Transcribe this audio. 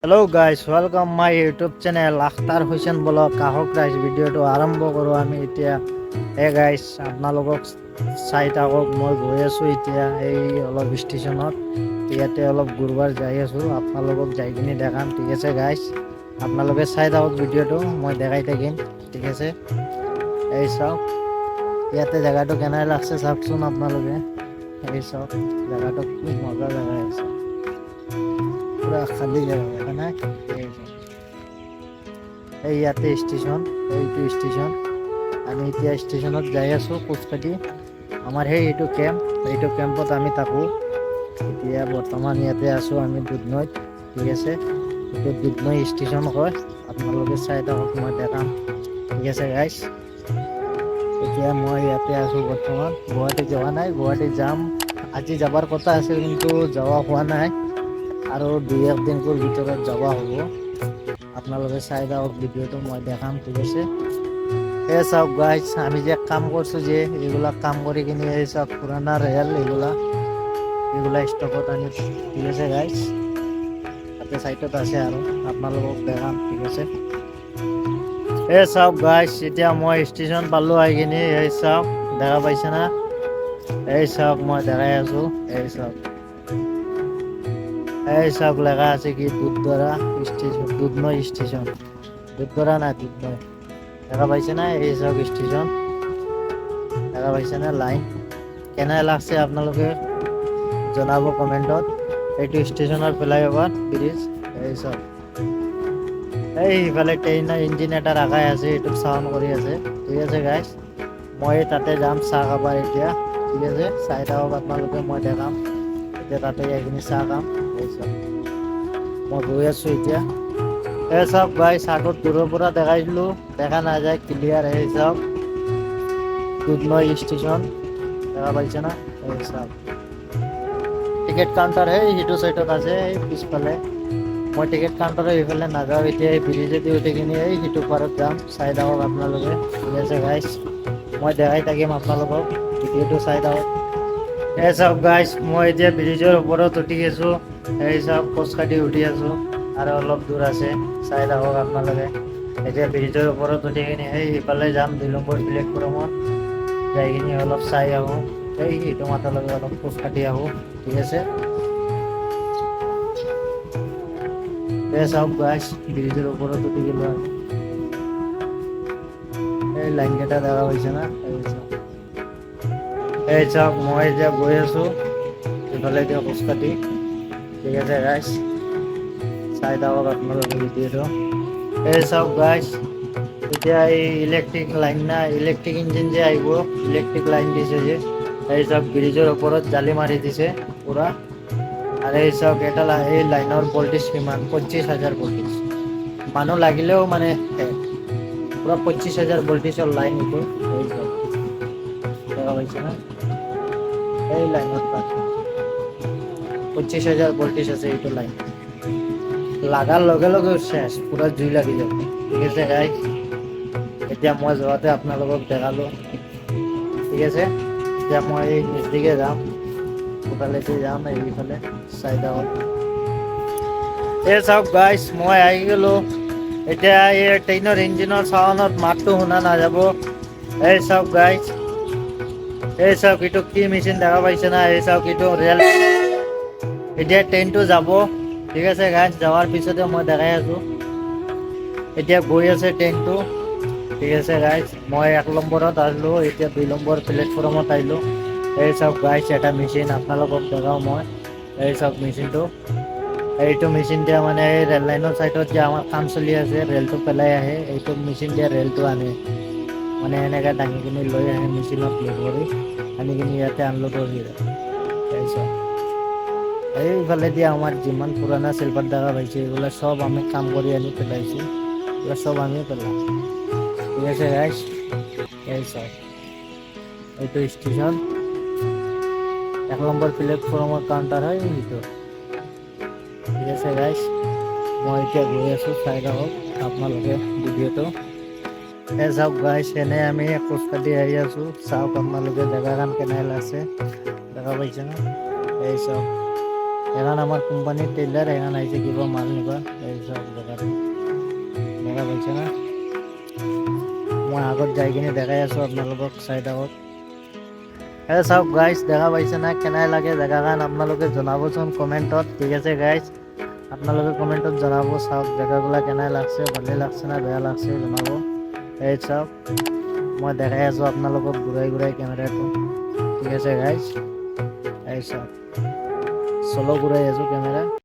hello' guys welcome my YouTube channel Akhtar Hussain blog কাহক ৰাইজ ভিডিঅ'টো আৰম্ভ কৰোঁ আমি এতিয়া গাইজ আপোনালোকক চাই থাকক মই গৈ আছোঁ এতিয়া এই অলপ ষ্টেচনত ইয়াতে অলপ ঘূৰবাৰ যাই আছোঁ আপোনালোকক যাই কিনি দেখাম ঠিক আছে গাইজ আপোনালোকে চাই থাকক ভিডিঅ'টো মই দেখাই থাকিম ঠিক আছে এই চাওক ইয়াতে জেগাটো কেনে লাগছে চাওকচোন আপোনালোকে এই চাওক জেগাটো কি মজা জেগা আছে পুরা খালি জায়গা না এই ইয়াতে স্টেশন এইটো স্টেশন আমি এতিয়া স্টেশনত যাই আছোঁ খোজকাঢ়ি আমাৰ এইটো কেম্পত আমি থাকোঁ এতিয়া বৰ্তমান ইয়াতে আছোঁ আমি দুধনৈত ঠিক আছে এইটো দুধনৈ ষ্টেশন কয় আপোনালোকে চাই থাকক মই দেখাম ঠিক আছে গাইজ এতিয়া মই ইয়াতে আছোঁ বৰ্তমান গুৱাহাটী যোৱা নাই গুৱাহাটী যাম আজি যাবাৰ কথা আছে কিন্তু যোৱা হোৱা নাই আৰু 2-1 দিনৰ ভিতৰত যাওয়া হ'ব আপোনালোকে চাই থাকক ভিডিঅ'টো মই দেখাম ঠিক আছে এই চাওক গাইজ আমি যে কাম করছো যে এগুলা কাম কৰি কিনে এই চাওক পুৰানা ৰেল এগুলা স্টকত আনি ঠিক আছে গাইজ তাতে সাইটত আছে আৰু আপোনালোকক দেখাম ঠিক আছে এই চাওক গাইজ এতিয়া মই ষ্টেশন পালো আহি কিনে এই চাওক দেখা পাইছে না এই চাওক মই দেখাই আছো এই চাওক এই সব লেখা আছে কি দুধদরা স্টেশন দুধনৈ স্টেশন দুধদরা না দুধনৈ দেখা পাইছে না এই সব স্টেশন দেখা পাইছে না লাইন কেনে লাগছে আপোনালোকে জনাব কমেন্টত এইটো স্টেশনৰ ফ্লাইওভাৰ ব্ৰিজ এই সব এই ইফালে ট্ৰেইনৰ ইঞ্জিন এটা ৰাখাই আছে এইটো চাউণ্ড কৰি আছে ঠিক আছে গাইজ মই তাতে যাম চাহ খাবার এতিয়া ঠিক আছে চাই থাকক আপোনালোকে মই দেখাম এতিয়া তাতে যাই কিনে চাহ খাম মই গৈ আছোঁ এতিয়া এই চাওক গাইজ আগত দূৰৰ পৰা দেখাইছিলোঁ দেখা নাযায় ক্লিয়াৰ এই চাওক দুধনৈ ষ্টেশন দেখা পাইছে না এই চাওক টিকেট কাউণ্টাৰ সেইটো চাইডত আছে এই পিছফালে মই টিকেট কাউণ্টাৰৰ এইফালে নাযাওঁ এতিয়া এই ব্ৰিজেদি উঠি কিনে এই সিটো পাৰত যাম চাই থাকক আপোনালোকে ঠিক আছে গাইজ মই দেখাই থাকিম আপোনালোকক ভিডিঅ'টো চাই থাকক এই চাওক গাইজ মই এতিয়া ব্ৰিজৰ ওপৰত উঠি আছোঁ এই চাওক খোজকাঢ়ি উঠি আছোঁ আৰু অলপ দূৰ আছে চাই থাকক আপোনালোকে এতিয়া ব্ৰিজৰ ওপৰত উঠি কিনে সেই সিফালে যাম 2 নম্বৰ প্লেটফৰ্মত যাই কিনে অলপ চাই আহোঁ এই সিটো মাথালৈকে অলপ খোজকাঢ়ি আহোঁ ঠিক আছে এই চাওক গাইজ ব্ৰিজৰ ওপৰত উঠি গ'লো আৰু এই লাইনকেইটা দেখা পাইছে না এই চাওক মই এতিয়া গৈ আছোঁ ইফালে এতিয়া খোজকাঢ়ি ঠিক আছে গাইজ চাই থাকক আপোনালোকে ভিডিঅ'টো এই চাওক গাইজ এতিয়া এই ইলেক্ট্ৰিক লাইন না ইলেক্ট্ৰিক ইঞ্জিন যে আহিব ইলেক্ট্ৰিক লাইন দিছে যে এই চাওক ব্ৰিজৰ ওপৰত জালি মাৰি দিছে পুৰা আৰু এই চাওক এটা এই লাইনৰ ভল্টেজ কিমান 25,000 ভল্টেজ মানুহ লাগিলেও মানে পুৰা 25,000 ভল্টেজৰ লাইন এইটো এই চাওক দেখা পাইছে না এই লাইনত 25,000 ভল্টেজ আছে এইটো লাইন লাগাৰ লগে লগে শেষ পুৰা জুই লাগি যাব ঠিক আছে গাইজ এতিয়া মই যোৱাতে আপোনালোকক দেখালোঁ ঠিক আছে এতিয়া মই এই নজদিকে যাম কোটালেদি যাম এইফালে চাই থাকক এই চাওক গাইজ মই আহি গ'লোঁ এতিয়া এই ট্ৰেইনৰ ইঞ্জিনৰ চাউণ্ডত মাতটো শুনা নাযাব এই চাওক গাইজ এই চাওক এইটো কি মেচিন দেখা পাইছে না এই চাওক এইটো ৰেল এতিয়া ট্ৰেইনটো যাব ঠিক আছে গাইজ যাওয়াৰ পিছতে মই দেখাই আছোঁ এতিয়া গৈ আছে ট্ৰেইনটো ঠিক আছে গাইজ মই 1 নম্বৰত আহিলোঁ এতিয়া 2 নম্বৰ প্লেটফৰ্মত আহিলোঁ এই চাওক গাইজ এটা মেচিন আপোনালোকক দেখাওঁ মই এই চাওক মেচিনটো এইটো মেচিন দিয়া মানে এই ৰেল লাইনৰ চাইডত যে আমাৰ কাম চলি আছে ৰেলটো পেলাই আহে এইটো মেচিন দিয়া ৰেলটো আনে মানে এনেকৈ দাঙি কিনি লৈ আহে মেচিনত লোড কৰি আনি কিনি ইয়াতে আনলোড কৰি এই চাওক এইফালে দিয়ে আমাৰ যিমান পুৰণা শিল্পত দেখা পাইছে এইগুলো সব আমি কাম কৰি আনি পেলাইছোঁ এগুলো সব আমি পেলাম ঠিক আছে গাইজ এই চাওক এইটো ষ্টেশন 1 নম্বৰ প্লেটফৰ্মৰ কাউণ্টাৰ হয় এইটো ঠিক আছে গাইজ মই এতিয়া গৈ আছোঁ চাই থাকক আপোনালোকে ভিডিঅ'টো এই চাওক গাইজ এনে আমি খোজকাঢ়ি আহি আছোঁ চাওক আপোনালোকে জেগাখন কেনে আছে দেখা পাইছে না এই চাওক এখন আমার কোম্পানির টেইলার এখন আইছে কিবা মাল নিবা এই সব জায়গাতে দেখা পাইছে না মই আগত যাই কিনে দেখাই আছো আপোনালোকক চাই থাকক চাওক গাইজ দেখা পাইছে না কেনাই লাগে জেগাখন আপোনালোকে জনাবচোন কমেণ্টত ঠিক আছে গাইজ আপোনালোকে কমেণ্টত জনাব চাওক জেগাগুলা কেনাই লাগছে ভালে লাগছে না বেয়া লাগছে জনাব এই চাওক মই দেখাই আছো আপোনালোকক ঘূৰাই ঘূৰাই কেমেৰাটো ঠিক আছে গাইজ এই চাওক চলো ঘূৰাই আছো কেমেৰা